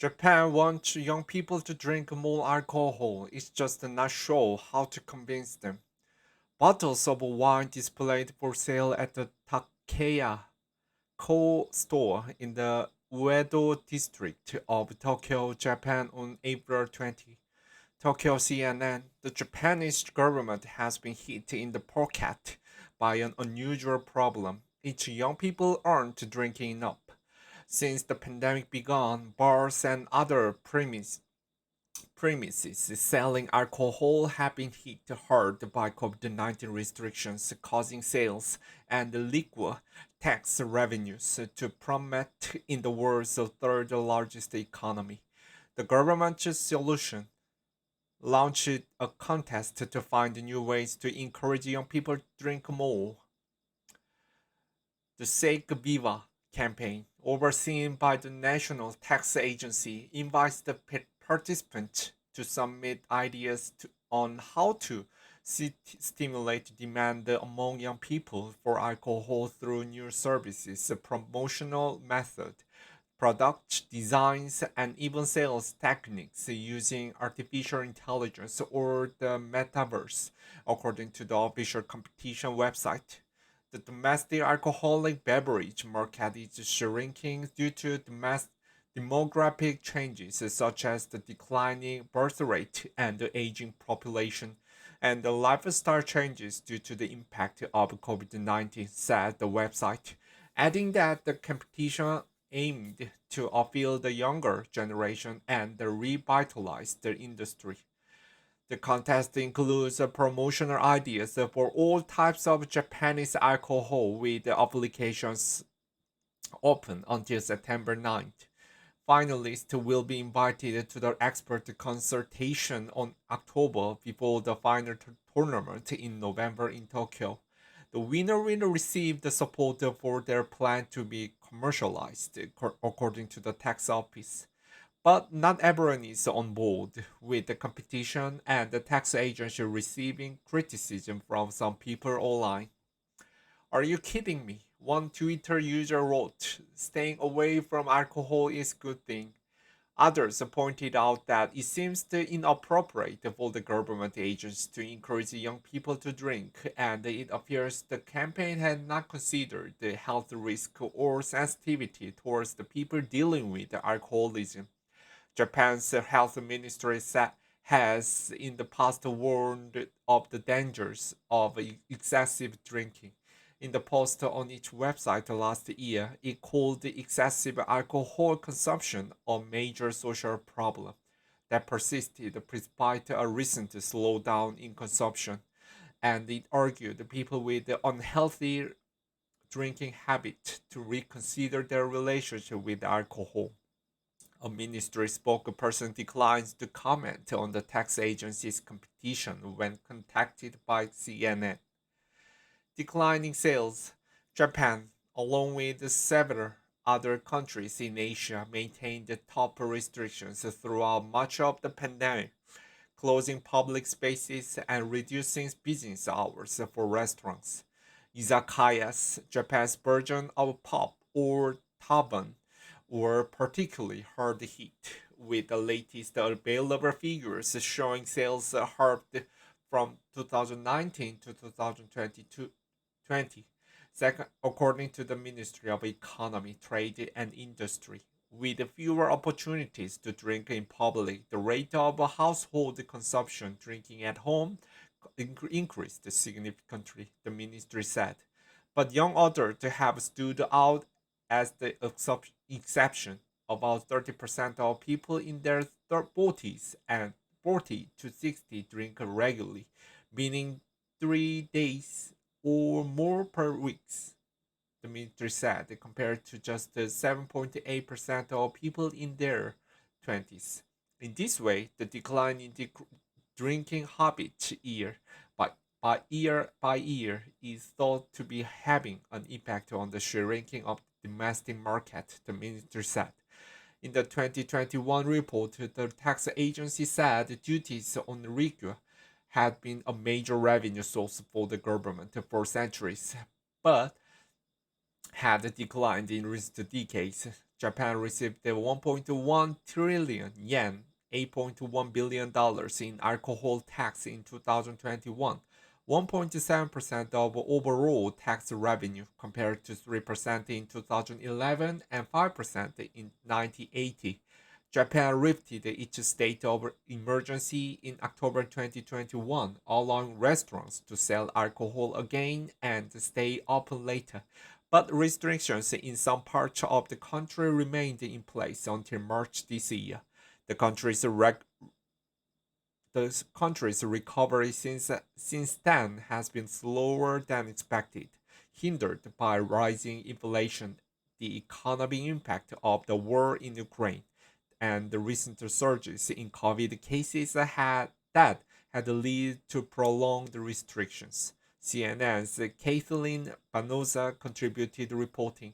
Japan wants young people to drink more alcohol. It's just not sure how to convince them. Bottles of wine displayed for sale at the Takeya Ko store in the Uedo district of Tokyo, Japan on April 20. Tokyo CNN. The Japanese government has been hit in the pocket by an unusual problem. Its young people aren't drinking enough. Since the pandemic began, bars and other premises selling alcohol have been hit hard by COVID-19 restrictions, causing sales and liquor tax revenues to plummet in the world's third largest economy. The government's solution launched a contest to find new ways to encourage young people to drink more. The Sake Viva campaign, overseen by the National Tax Agency, invites the participants to submit ideas on how to stimulate demand among young people for alcohol through new services, promotional method, product designs, and even sales techniques using artificial intelligence or the metaverse, according to the official competition website. The domestic alcoholic beverage market is shrinking due to demographic changes such as the declining birth rate and the aging population, and the lifestyle changes due to the impact of COVID-19, said the website, adding that the competition aimed to appeal the younger generation and revitalize the industry. The contest includes promotional ideas for all types of Japanese alcohol with applications open until September 9th. Finalists will be invited to the expert consultation on October before the final tournament in November in Tokyo. The winner will receive the support for their plan to be commercialized, according to the tax office. But not everyone is on board with the competition, and the tax agency receiving criticism from some people online. Are you kidding me? One Twitter user wrote, staying away from alcohol is good thing. Others pointed out that it seems inappropriate for the government agents to encourage young people to drink, and it appears the campaign had not considered the health risk or sensitivity towards the people dealing with alcoholism. Japan's health ministry has in the past warned of the dangers of excessive drinking. In the post on its website last year, it called the excessive alcohol consumption a major social problem that persisted despite a recent slowdown in consumption, and it argued people with unhealthy drinking habit to reconsider their relationship with alcohol. A ministry spokesperson declines to comment on the tax agency's competition when contacted by CNN. Declining sales. Japan, along with several other countries in Asia, maintained the top restrictions throughout much of the pandemic, closing public spaces and reducing business hours for restaurants. Izakayas, Japan's version of pub or taban, were particularly hard hit, with the latest available figures showing sales halved from 2019 to 2022. Second, according to the Ministry of Economy, Trade and Industry, with fewer opportunities to drink in public, the rate of household consumption drinking at home increased significantly, the ministry said. But young adults have stood out as the exception. About 30% of people in their 40s and 40 to 60 drink regularly, meaning 3 days or more per week, the ministry said, compared to just 7.8% of people in their 20s. In this way, the decline in the drinking habit year by year is thought to be having an impact on the shrinking of the domestic market, the ministry said. In the 2021 report, the tax agency said duties on liquor had been a major revenue source for the government for centuries, but had declined in recent decades. Japan received 1.1 trillion yen, $8.1 billion in alcohol tax in 2021, 1.7% of overall tax revenue compared to 3% in 2011 and 5% in 1980. Japan lifted its state of emergency in October 2021, allowing restaurants to sell alcohol again and stay open later. But restrictions in some parts of the country remained in place until March this year. The country's recovery since then has been slower than expected, hindered by rising inflation, the economic impact of the war in Ukraine, and the recent surges in COVID cases that had led to prolonged restrictions. CNN's Kathleen Banoza contributed reporting.